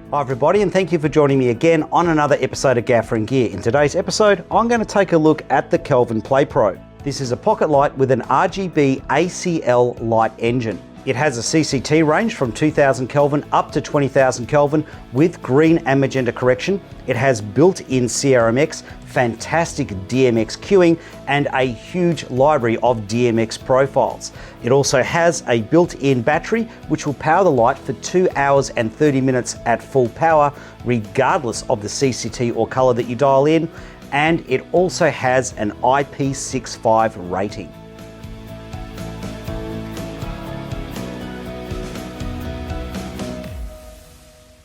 Hi everybody, and thank you for joining me again on another episode of Gaffer and Gear. In today's episode, I'm going to take a look at the Kelvin Play Pro. This is a pocket light with an RGBACL light engine. It has a CCT range from 2000 Kelvin up to 20,000 Kelvin with green and magenta correction. It has built-in CRMX, fantastic DMX queuing, and a huge library of DMX profiles. It also has a built-in battery which will power the light for 2 hours and 30 minutes at full power, regardless of the CCT or color that you dial in, and it also has an IP65 rating.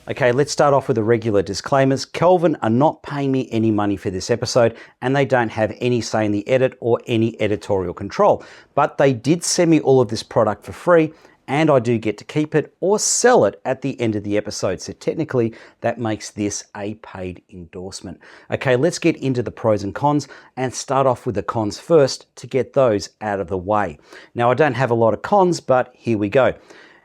Okay, let's start off with the regular disclaimers. Kelvin are not paying me any money for this episode, and they don't have any say in the edit or any editorial control. But they did send me all of this product for free, and I do get to keep it or sell it at the end of the episode. So technically, that makes this a paid endorsement. Okay, let's get into the pros and cons and start off with the cons first to get those out of the way. Now, I don't have a lot of cons, but here we go.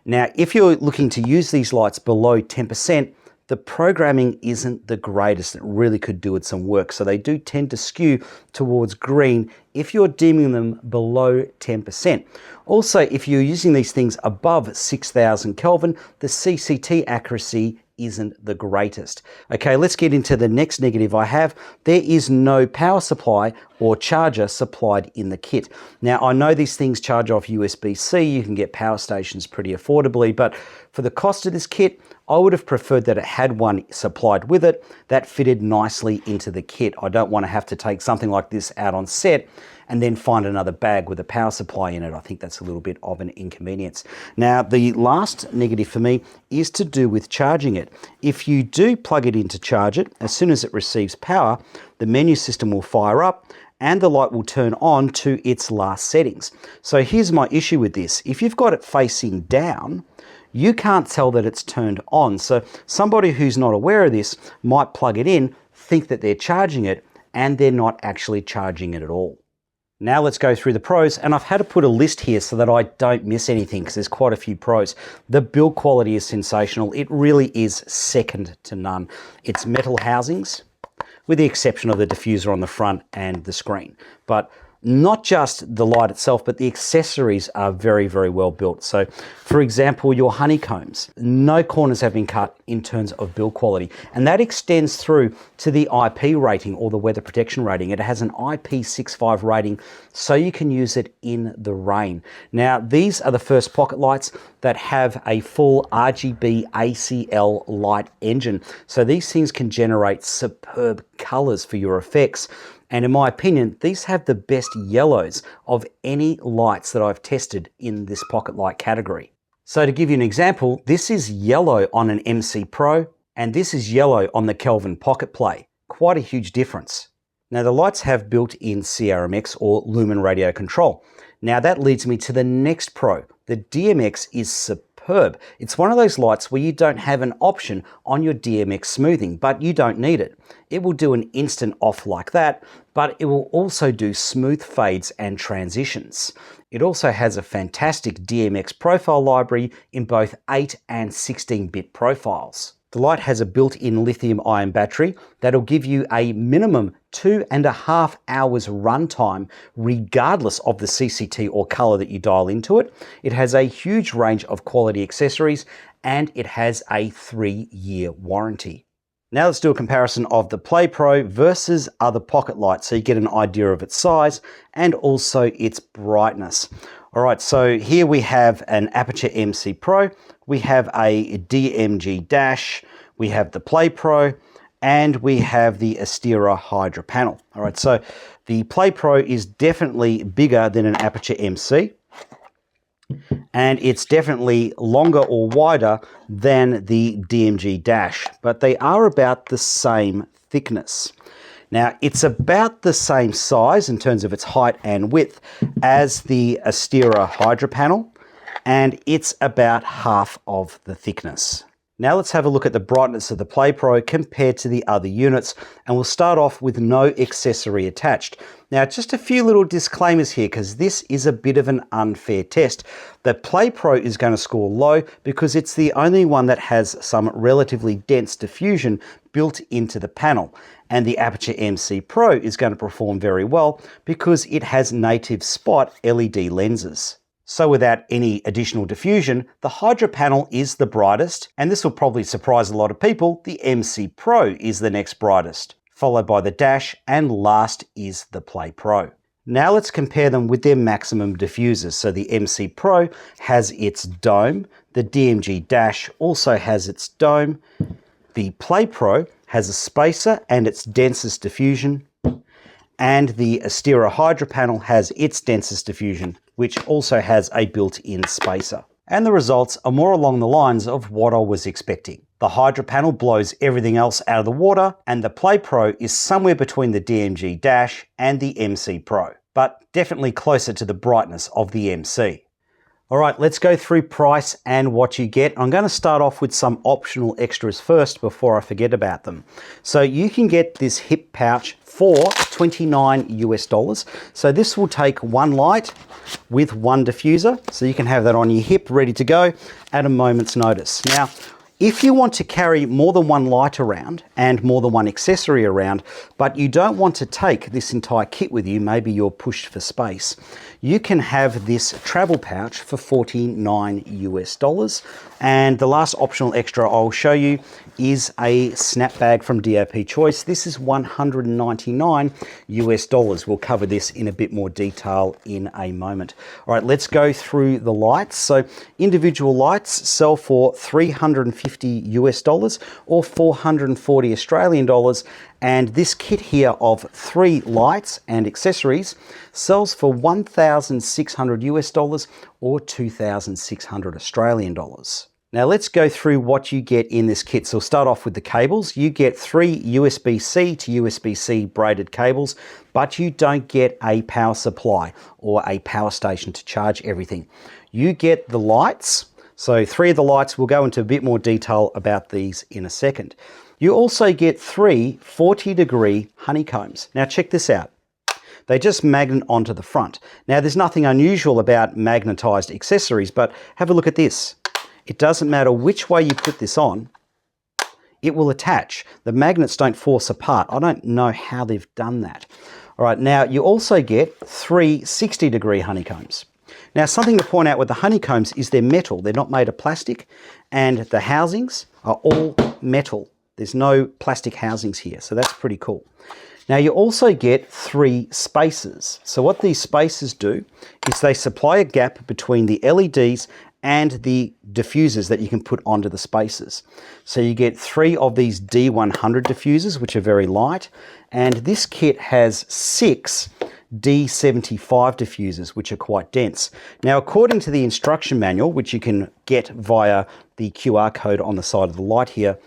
Now, if you're looking to use these lights below 10%, the programming isn't the greatest. It really could do with some work. So they do tend to skew towards green if you're dimming them below 10%. Also, if you're using these things above 6,000 Kelvin, the CCT accuracy isn't the greatest. Okay, let's get into the next negative I have. There is no power supply or charger supplied in the kit. Now, I know these things charge off USB-C. You can get power stations pretty affordably, but for the cost of this kit, I would have preferred that it had one supplied with it that fitted nicely into the kit. I don't want to have to take something like this out on set and then find another bag with a power supply in it. I think that's a little bit of an inconvenience. Now, the last negative for me is to do with charging it. If you do plug it in to charge it, as soon as it receives power, the menu system will fire up and the light will turn on to its last settings. So here's my issue with this. If you've got it facing down, you can't tell that it's turned on. So somebody who's not aware of this might plug it in, think that they're charging it, and they're not actually charging it at all. Now let's go through the pros, and I've had to put a list here so that I don't miss anything because there's quite a few pros. The build quality is sensational. It really is second to none. It's metal housings, with the exception of the diffuser on the front and the screen. But not just the light itself, but the accessories are very, very well built. So, for example, your honeycombs, no corners have been cut in terms of build quality. And that extends through to the IP rating or the weather protection rating. It has an IP65 rating, so you can use it in the rain. Now, these are the first pocket lights that have a full RGBACL light engine. So these things can generate superb colors for your effects. And in my opinion, these have the best yellows of any lights that I've tested in this pocket light category. So to give you an example, this is yellow on an MC Pro, and this is yellow on the Kelvin Pocket Play. Quite a huge difference. Now the lights have built-in CRMX or lumen radio control. Now that leads me to the next pro. The DMX is superb. It's one of those lights where you don't have an option on your DMX smoothing, but you don't need it. It will do an instant off like that, but it will also do smooth fades and transitions. It also has a fantastic DMX profile library in both 8 and 16-bit profiles. The light has a built-in lithium-ion battery that'll give you a minimum 2.5 hours runtime regardless of the CCT or color that you dial into it. It has a huge range of quality accessories and it has a 3-year warranty. Now let's do a comparison of the Play Pro versus other pocket lights so you get an idea of its size and also its brightness. All right, so here we have an Aperture MC Pro, we have a DMG Dash, we have the Play Pro, and we have the Astera Hydra panel. All right, so the Play Pro is definitely bigger than an Aperture MC, and it's definitely longer or wider than the DMG Dash, but they are about the same thickness. Now, it's about the same size in terms of its height and width as the Astera Hydra panel, and it's about half of the thickness. Now let's have a look at the brightness of the Play Pro compared to the other units, and we'll start off with no accessory attached. Now just a few little disclaimers here because this is a bit of an unfair test. The Play Pro is going to score low because it's the only one that has some relatively dense diffusion built into the panel, and the Aperture MC Pro is going to perform very well because it has native spot LED lenses. So without any additional diffusion, the Hydra panel is the brightest, and this will probably surprise a lot of people, the MC Pro is the next brightest, followed by the Dash, and last is the Play Pro. Now let's compare them with their maximum diffusers. So the MC Pro has its dome, the DMG Dash also has its dome, the Play Pro has a spacer and its densest diffusion, and the Astera Hydra panel has its densest diffusion, which also has a built-in spacer. And the results are more along the lines of what I was expecting. The Hydra panel blows everything else out of the water, and the Play Pro is somewhere between the DMG Dash and the MC Pro, but definitely closer to the brightness of the MC. All right, let's go through price and what you get. I'm going to start off with some optional extras first before I forget about them. So you can get this hip pouch for $29 US. So this will take one light with one diffuser. So you can have that on your hip ready to go at a moment's notice. Now, if you want to carry more than one light around and more than one accessory around, but you don't want to take this entire kit with you, maybe you're pushed for space, you can have this travel pouch for $49 US. And the last optional extra I'll show you is a snap bag from DOP Choice. This is $199 US. We'll cover this in a bit more detail in a moment. All right, let's go through the lights. So individual lights sell for $350 US or 440 Australian dollars. And this kit here of 3 lights and accessories sells for $1,600 US or 2,600 Australian dollars. Now let's go through what you get in this kit. So we'll start off with the cables. You get 3 USB-C to USB-C braided cables, but you don't get a power supply or a power station to charge everything. You get the lights. So 3 of the lights, we'll go into a bit more detail about these in a second. You also get 3 40-degree honeycombs. Now check this out. They just magnet onto the front. Now there's nothing unusual about magnetized accessories, but have a look at this. It doesn't matter which way you put this on, it will attach. The magnets don't force apart. I don't know how they've done that. All right, now you also get 3 60-degree honeycombs. Now something to point out with the honeycombs is they're metal. They're not made of plastic, and the housings are all metal. There's no plastic housings here, so that's pretty cool. Now you also get 3 spacers. So what these spacers do is they supply a gap between the LEDs and the diffusers that you can put onto the spacers. So you get 3 of these D100 diffusers, which are very light, and this kit has 6 D75 diffusers, which are quite dense. Now, according to the instruction manual, which you can get via the QR code on the side of the light here,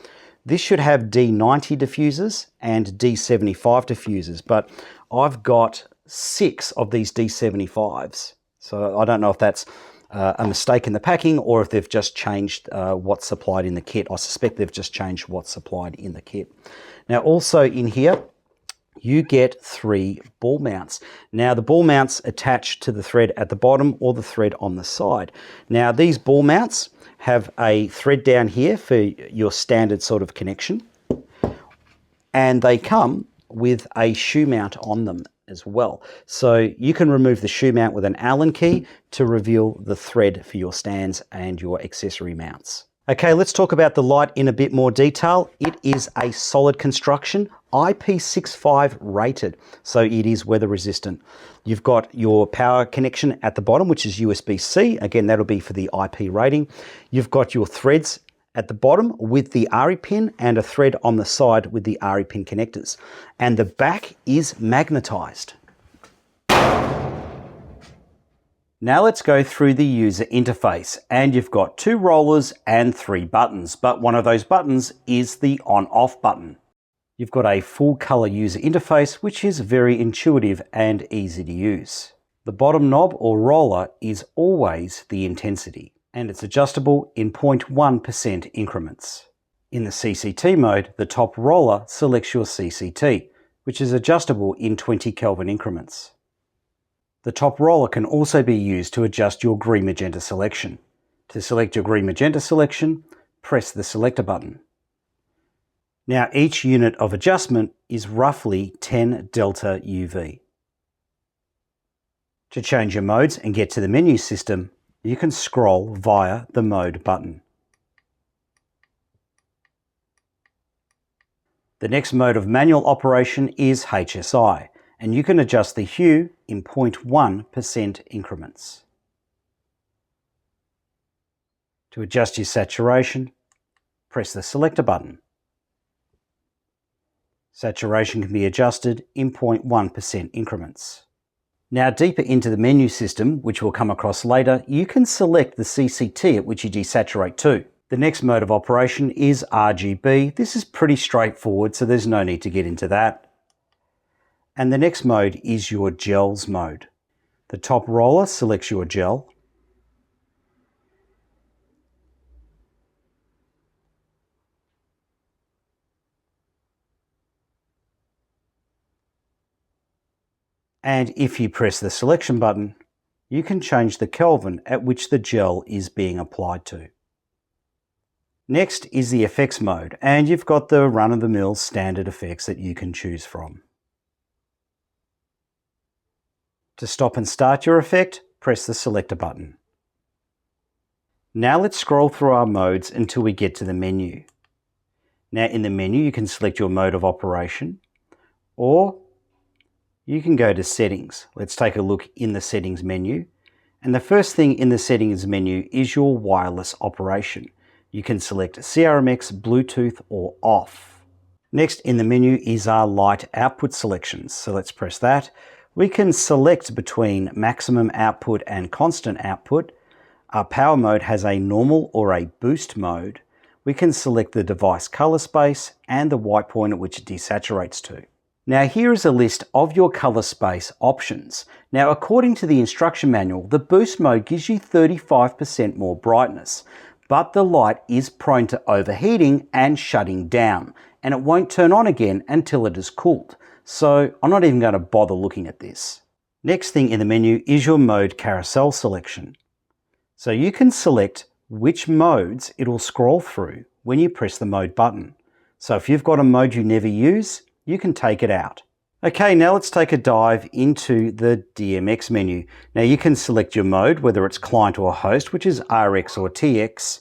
this should have D90 diffusers and D75 diffusers, but I've got 6 of these D75s. So I don't know if that's a mistake in the packing or if they've just changed what's supplied in the kit. I suspect they've just changed what's supplied in the kit. Now also in here, you get 3 ball mounts. Now the ball mounts attach to the thread at the bottom or the thread on the side. Now these ball mounts have a thread down here for your standard sort of connection, and they come with a shoe mount on them as well. So you can remove the shoe mount with an Allen key to reveal the thread for your stands and your accessory mounts. Okay, let's talk about the light in a bit more detail. It is a solid construction, IP65 rated, so it is weather resistant. You've got your power connection at the bottom, which is USB-C. Again, that'll be for the IP rating. You've got your threads at the bottom with the RE pin and a thread on the side with the RE pin connectors. And the back is magnetized. Now let's go through the user interface, and you've got 2 rollers and 3 buttons, but one of those buttons is the on-off button. You've got a full color user interface, which is very intuitive and easy to use. The bottom knob or roller is always the intensity. and it's adjustable in 0.1% increments. In the CCT mode, the top roller selects your CCT, which is adjustable in 20 Kelvin increments. The top roller can also be used to adjust your green magenta selection. To select your green magenta selection, press the selector button. Now each unit of adjustment is roughly 10 delta UV. To change your modes and get to the menu system, you can scroll via the mode button. The next mode of manual operation is HSI, and you can adjust the hue in 0.1% increments. To adjust your saturation, press the selector button. Saturation can be adjusted in 0.1% increments. Now deeper into the menu system, which we'll come across later, you can select the CCT at which you desaturate to. The next mode of operation is RGB. This is pretty straightforward, so there's no need to get into that. And the next mode is your gels mode. The top roller selects your gel. And if you press the selection button, you can change the Kelvin at which the gel is being applied to. Next is the effects mode, and you've got the run-of-the-mill standard effects that you can choose from. To stop and start your effect, press the selector button. Now let's scroll through our modes until we get to the menu. Now in the menu you can select your mode of operation, or you can go to settings. Let's take a look in the settings menu. And the first thing in the settings menu is your wireless operation. You can select CRMX, Bluetooth or off. Next in the menu is our light output selections. So let's press that. We can select between maximum output and constant output. Our power mode has a normal or a boost mode. We can select the device color space and the white point at which it desaturates to. Now here is a list of your color space options. Now according to the instruction manual, the boost mode gives you 35% more brightness, but the light is prone to overheating and shutting down, and it won't turn on again until it is cooled. So I'm not even going to bother looking at this. Next thing in the menu is your mode carousel selection. So you can select which modes it will scroll through when you press the mode button. So if you've got a mode you never use, you can take it out. Okay, now let's take a dive into the DMX menu. Now you can select your mode, whether it's client or host, which is RX or TX.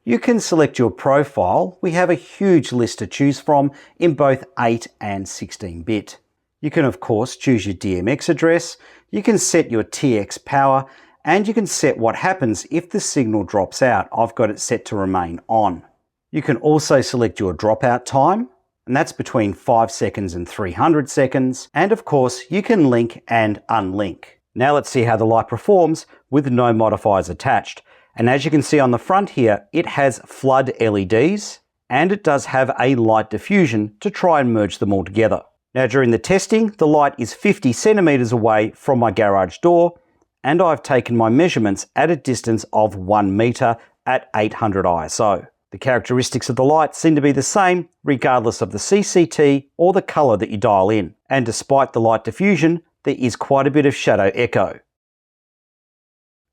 You can select your profile. We have a huge list to choose from in both 8 and 16-bit. You can of course choose your DMX address, you can set your TX power, and you can set what happens if the signal drops out. I've got it set to remain on. You can also select your dropout time, and that's between 5 seconds and 300 seconds. And of course, you can link and unlink. Now let's see how the light performs with no modifiers attached. And as you can see on the front here, it has flood LEDs, and it does have a light diffusion to try and merge them all together. Now during the testing, the light is 50 centimeters away from my garage door, and I've taken my measurements at a distance of 1 meter at 800 ISO. The characteristics of the light seem to be the same regardless of the CCT or the color that you dial in. And despite the light diffusion, there is quite a bit of shadow echo.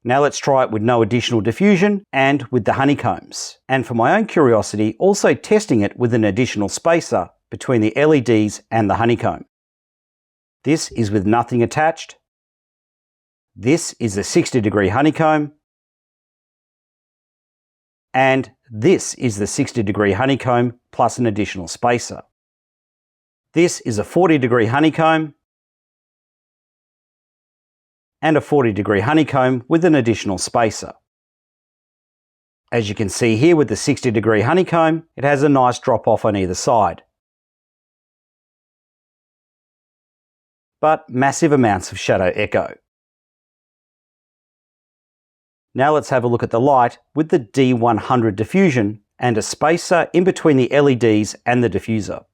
Now let's try it with no additional diffusion and with the honeycombs. And for my own curiosity, also testing it with an additional spacer between the LEDs and the honeycomb. This is with nothing attached. This is a 60-degree honeycomb. And this is the 60-degree honeycomb plus an additional spacer. This is a 40-degree honeycomb and a 40-degree honeycomb with an additional spacer. As you can see here with the 60-degree honeycomb, it has a nice drop off on either side. But massive amounts of shadow echo. Now let's have a look at the light with the D100 Diffusion and a spacer in between the LEDs and the diffuser.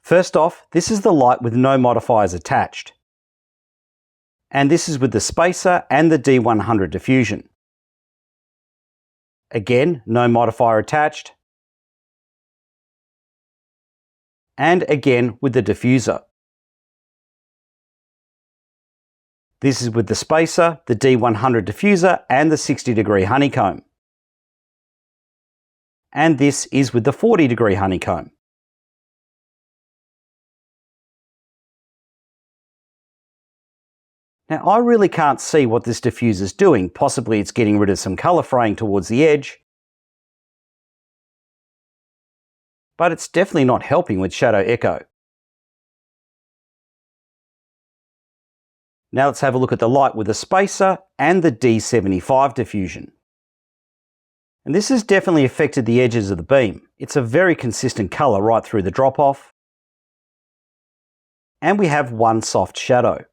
First off, this is the light with no modifiers attached. And this is with the spacer and the D100 Diffusion. Again, no modifier attached. And again with the diffuser. This is with the spacer, the D100 diffuser, and the 60-degree honeycomb. And this is with the 40-degree honeycomb. Now, I really can't see what this diffuser is doing. Possibly it's getting rid of some color fraying towards the edge. But it's definitely not helping with shadow echo. Now let's have a look at the light with the spacer and the D75 diffusion. And this has definitely affected the edges of the beam. It's a very consistent color right through the drop-off. And we have one soft shadow.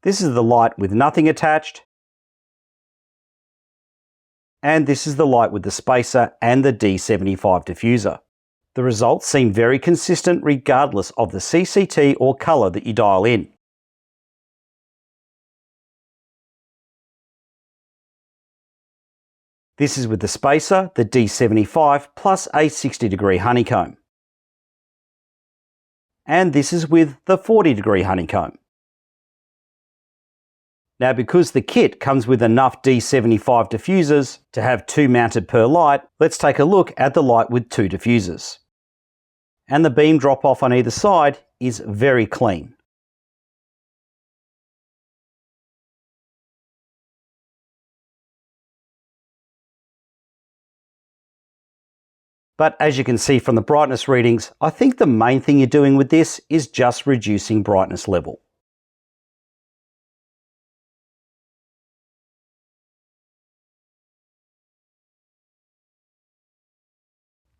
This is the light with nothing attached. And this is the light with the spacer and the D75 diffuser. The results seem very consistent regardless of the CCT or color that you dial in. This is with the spacer, the D75 plus a 60-degree honeycomb. And this is with the 40-degree honeycomb. Now, because the kit comes with enough D75 diffusers to have 2 mounted per light, let's take a look at the light with 2 diffusers. And the beam drop off on either side is very clean. But as you can see from the brightness readings, I think the main thing you're doing with this is just reducing brightness level.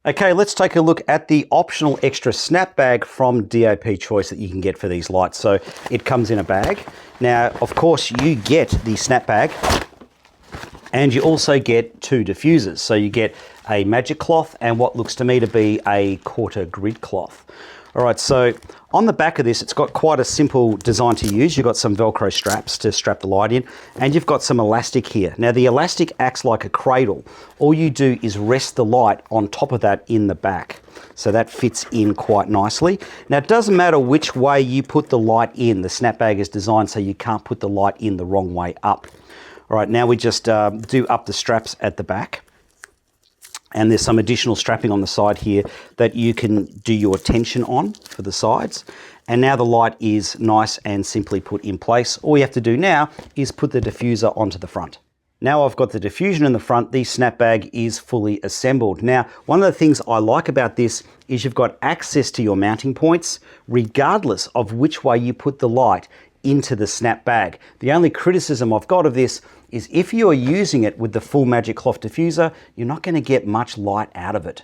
Okay, let's take a look at the optional extra snap bag from DOP Choice that you can get for these lights. So it comes in a bag. Now, of course, you get the snap bag and you also get 2 diffusers. So you get a magic cloth and what looks to me to be a quarter grid cloth. All right, so on the back of this, it's got quite a simple design to use. You've got some Velcro straps to strap the light in, and you've got some elastic here. Now, the elastic acts like a cradle. All you do is rest the light on top of that in the back. So that fits in quite nicely. Now, it doesn't matter which way you put the light in. The snap bag is designed so you can't put the light in the wrong way up. All right, now we just do up the straps at the back. And there's some additional strapping on the side here that you can do your tension on for the sides. And now the light is nice and simply put in place. All you have to do now is put the diffuser onto the front. Now I've got the diffusion in the front, the snap bag is fully assembled. Now, one of the things I like about this is you've got access to your mounting points regardless of which way you put the light into the snap bag. The only criticism I've got of this is if you are using it with the full magic cloth diffuser, you're not going to get much light out of it.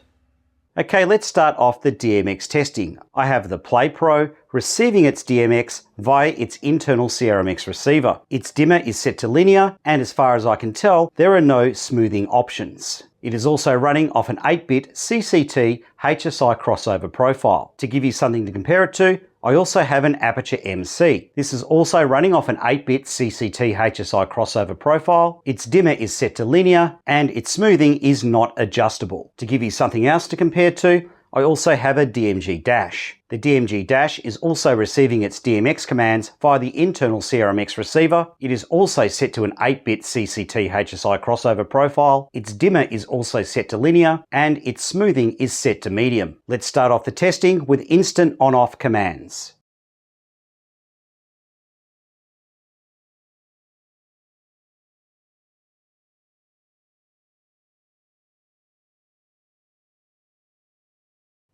Okay, let's start off the DMX testing. I have the Play Pro receiving its DMX via its internal CRMX receiver. Its dimmer is set to linear, and as far as I can tell, there are no smoothing options. It is also running off an 8-bit CCT HSI crossover profile. To give you something to compare it to, I also have an Aperture MC. This is also running off an 8-bit CCT HSI crossover profile. Its dimmer is set to linear and its smoothing is not adjustable. To give you something else to compare to, I also have a DMG Dash. The DMG Dash is also receiving its DMX commands via the internal CRMX receiver. It is also set to an 8-bit CCT HSI crossover profile. Its dimmer is also set to linear and its smoothing is set to medium. Let's start off the testing with instant on-off commands.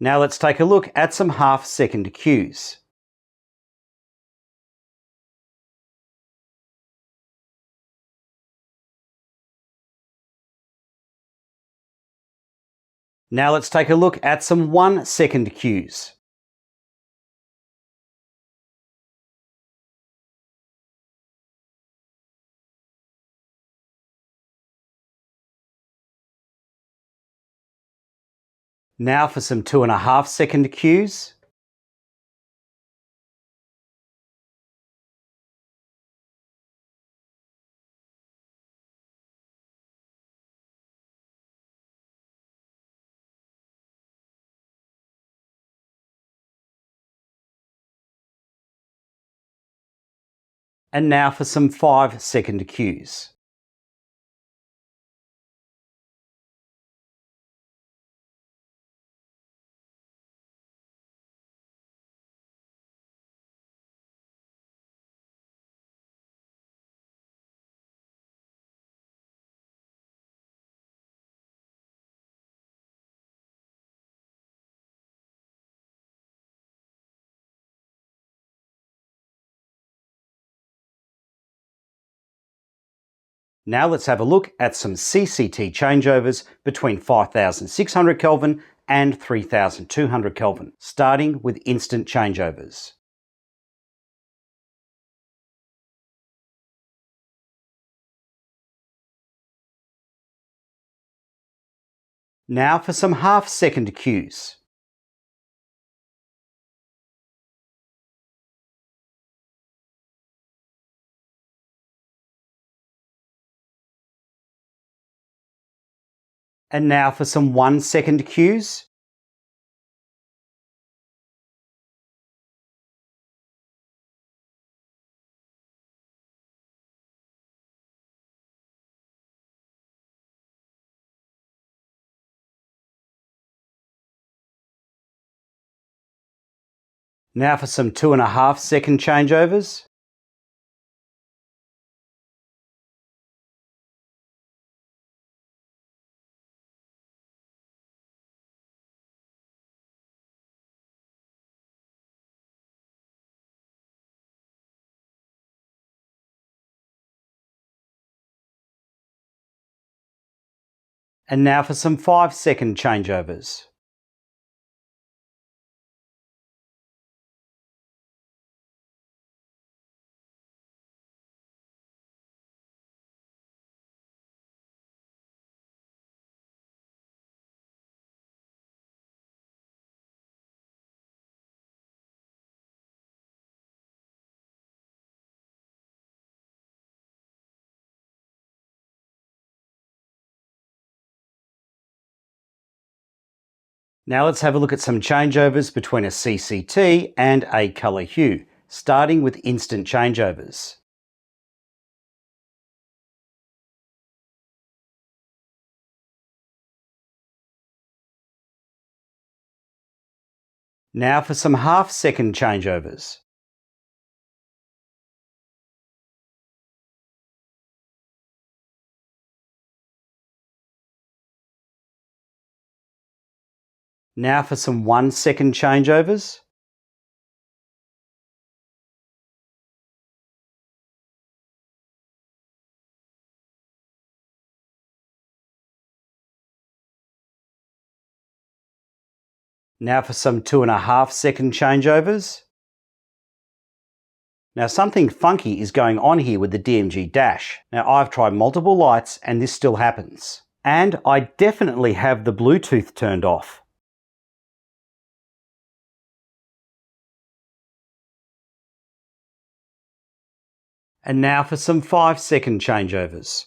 Now let's take a look at some half-second cues. Now let's take a look at some 1-second cues. Now for some 2.5-second cues. And now for some 5-second cues. Now let's have a look at some CCT changeovers between 5600 Kelvin and 3200 Kelvin, starting with instant changeovers. Now for some half-second cues. And now for some 1-second cues. Now for some 2.5-second changeovers. And now for some 5-second changeovers. Now let's have a look at some changeovers between a CCT and a color hue, starting with instant changeovers. Now for some half-second changeovers. Now for some 1-second changeovers. Now for some 2.5-second changeovers. Now something funky is going on here with the DMG dash. Now I've tried multiple lights and this still happens. And I definitely have the Bluetooth turned off. And now for some 5-second changeovers.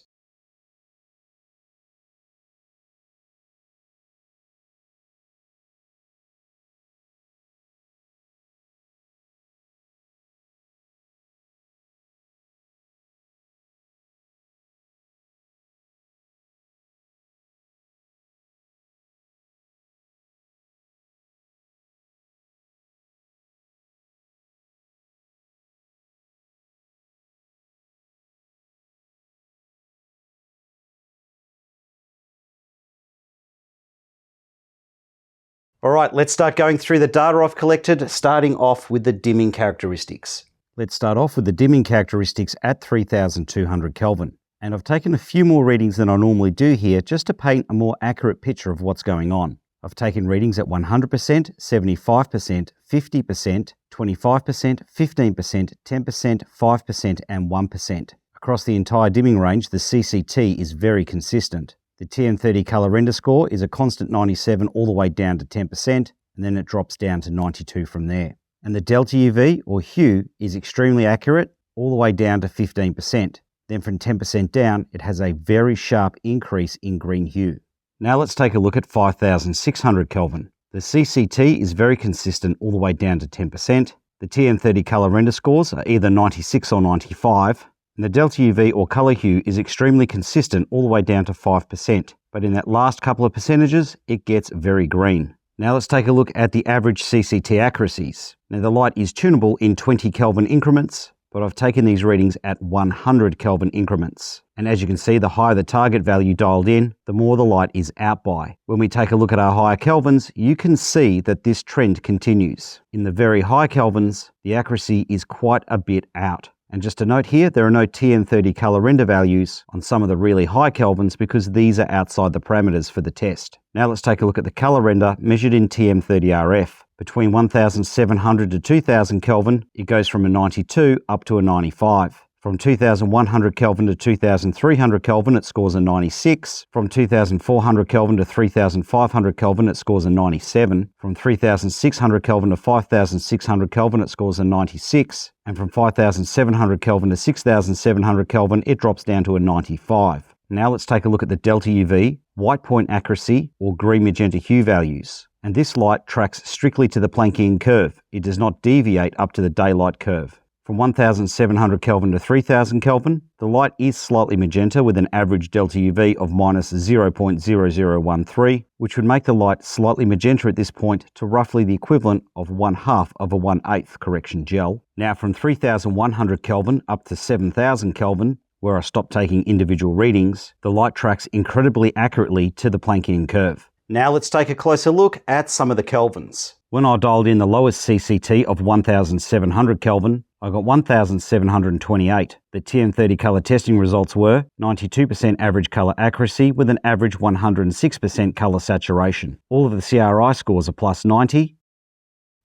All right, let's start going through the data I've collected, starting off with the dimming characteristics. Let's start off with the dimming characteristics at 3200 Kelvin. And I've taken a few more readings than I normally do here just to paint a more accurate picture of what's going on. I've taken readings at 100%, 75%, 50%, 25%, 15%, 10%, 5% and 1%. Across the entire dimming range, the CCT is very consistent. The TM30 color render score is a constant 97 all the way down to 10%, and then it drops down to 92 from there. And the delta UV, or hue, is extremely accurate all the way down to 15%. Then from 10% down, it has a very sharp increase in green hue. Now let's take a look at 5600 Kelvin. The CCT is very consistent all the way down to 10%. The TM30 color render scores are either 96 or 95, and the delta UV or color hue is extremely consistent all the way down to 5%, but in that last couple of percentages, it gets very green. Now let's take a look at the average CCT accuracies. Now the light is tunable in 20 Kelvin increments, but I've taken these readings at 100 Kelvin increments. And as you can see, the higher the target value dialed in, the more the light is out by. When we take a look at our higher Kelvins, you can see that this trend continues. In the very high Kelvins, the accuracy is quite a bit out. And just a note here, there are no TM30 color render values on some of the really high Kelvins because these are outside the parameters for the test. Now let's take a look at the color render measured in TM30 RF. Between 1700 to 2000 Kelvin, it goes from a 92 up to a 95. From 2100 Kelvin to 2300 Kelvin, it scores a 96. From 2400 Kelvin to 3500 Kelvin, it scores a 97. From 3600 Kelvin to 5600 Kelvin, it scores a 96. And from 5700 Kelvin to 6700 Kelvin, it drops down to a 95. Now let's take a look at the delta UV, white point accuracy, or green magenta hue values. And this light tracks strictly to the Planckian curve. It does not deviate up to the daylight curve. From 1700 Kelvin to 3000 Kelvin, the light is slightly magenta with an average delta UV of minus 0.0013, which would make the light slightly magenta at this point to roughly the equivalent of 1/2 of a 1/8 correction gel. Now from 3100 Kelvin up to 7000 Kelvin, where I stopped taking individual readings, the light tracks incredibly accurately to the Planckian curve. Now let's take a closer look at some of the Kelvins. When I dialed in the lowest CCT of 1700 Kelvin, I got 1728. The TM30 color testing results were 92% average color accuracy with an average 106% color saturation. All of the CRI scores are plus 90.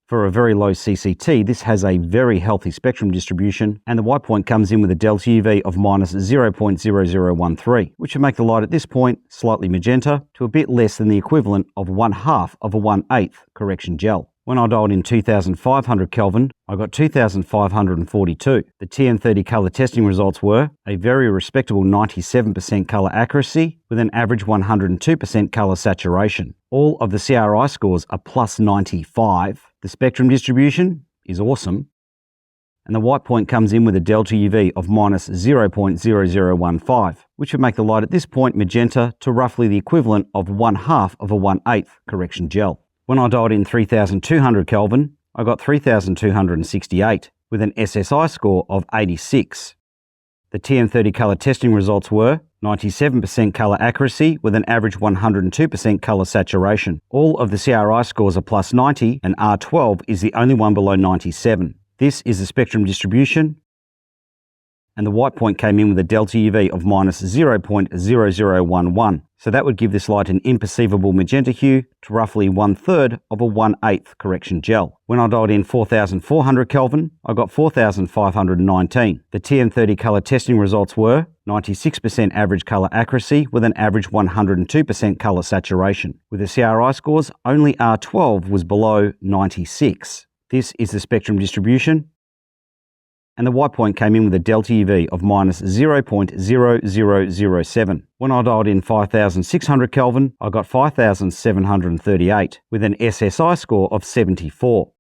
For a very low CCT, this has a very healthy spectrum distribution, and the white point comes in with a delta UV of minus 0.0013, which would make the light at this point slightly magenta to a bit less than the equivalent of 1/2 of a 1/8 correction gel. When I dialed in 2500 Kelvin, I got 2542. The TM30 color testing results were a very respectable 97% color accuracy with an average 102% color saturation. All of the CRI scores are plus 95. The spectrum distribution is awesome. And the white point comes in with a delta UV of minus 0.0015, which would make the light at this point magenta to roughly the equivalent of 1/2 of a 1/8 correction gel. When I dialed in 3200 Kelvin, I got 3268 with an SSI score of 86. The TM30 color testing results were 97% color accuracy with an average 102% color saturation. All of the CRI scores are plus 90 and R12 is the only one below 97. This is the spectrum distribution, and the white point came in with a delta UV of minus 0.0011. So that would give this light an imperceivable magenta hue to roughly 1/3 of a 1/8 correction gel. When I dialed in 4400 Kelvin, I got 4519. The TM30 color testing results were 96% average color accuracy with an average 102% color saturation. With the CRI scores, only R12 was below 96. This is the spectrum distribution, and the white point came in with a delta UV of minus 0.0007. When I dialed in 5600 Kelvin, I got 5738 with an SSI score of 74.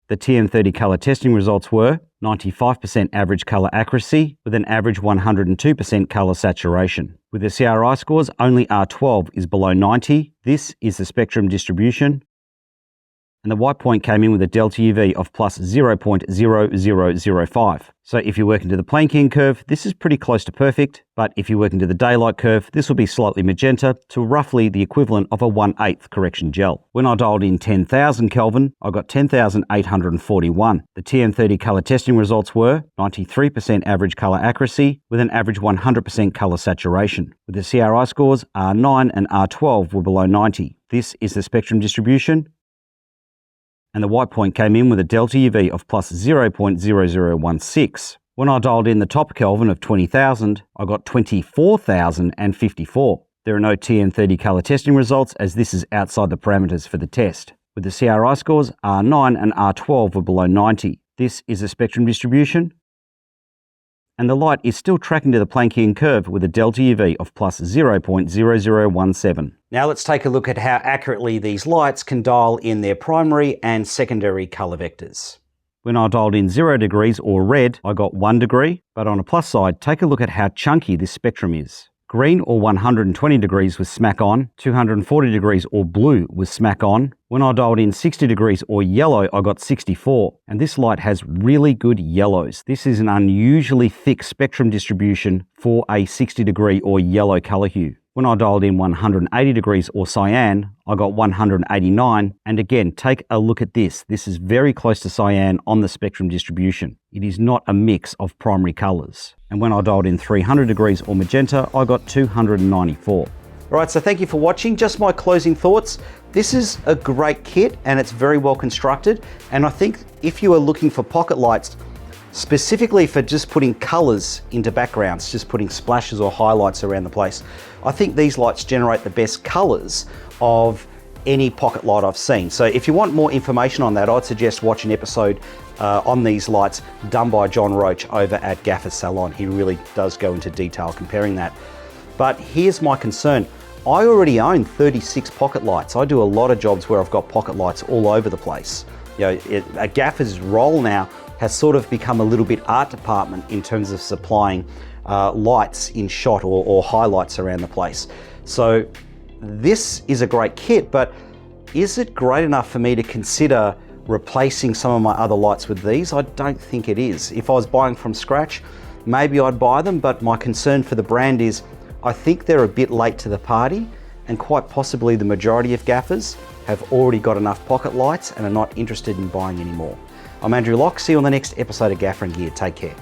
The TM30 color testing results were 95% average color accuracy with an average 102% color saturation. With the CRI scores, only R12 is below 90. This is the spectrum distribution, and the white point came in with a delta UV of plus 0.0005. So if you're working to the Planckian curve, this is pretty close to perfect, but if you're working to the daylight curve, this will be slightly magenta to roughly the equivalent of a 1/8 correction gel. When I dialed in 10,000 Kelvin, I got 10,841. The TM30 color testing results were 93% average color accuracy with an average 100% color saturation. With the CRI scores, R9 and R12 were below 90. This is the spectrum distribution, and the white point came in with a delta UV of plus 0.0016. When I dialed in the top Kelvin of 20,000, I got 24,054. There are no TM30 color testing results as this is outside the parameters for the test. With the CRI scores, R9 and R12 were below 90. This is the spectrum distribution, and the light is still tracking to the Planckian curve with a delta UV of plus 0.0017. Now let's take a look at how accurately these lights can dial in their primary and secondary color vectors. When I dialed in 0 degrees or red, I got 1 degree, but on a plus side, take a look at how chunky this spectrum is. Green or 120 degrees was smack on, 240 degrees or blue was smack on. When I dialed in 60 degrees or yellow, I got 64. And this light has really good yellows. This is an unusually thick spectrum distribution for a 60 degree or yellow color hue. When I dialed in 180 degrees or cyan, I got 189. And again, take a look at this. This is very close to cyan on the spectrum distribution. It is not a mix of primary colors. And when I dialed in 300 degrees or magenta, I got 294. All right, so thank you for watching. Just my closing thoughts. This is a great kit and it's very well constructed. And I think if you are looking for pocket lights, specifically for just putting colors into backgrounds, just putting splashes or highlights around the place, I think these lights generate the best colors of any pocket light I've seen. So if you want more information on that, I'd suggest watch an episode on these lights done by John Roach over at Gaffer Salon. He really does go into detail comparing that. But here's my concern. I already own 36 pocket lights. I do a lot of jobs where I've got pocket lights all over the place. You know, a gaffer's role now has sort of become a little bit art department in terms of supplying lights in shot or highlights around the place. So this is a great kit, but is it great enough for me to consider replacing some of my other lights with these? I don't think it is. If I was buying from scratch, maybe I'd buy them, but my concern for the brand is I think they're a bit late to the party, and quite possibly the majority of gaffers have already got enough pocket lights and are not interested in buying any more. I'm Andrew Locke. See you on the next episode of Gaffer and Gear. Take care.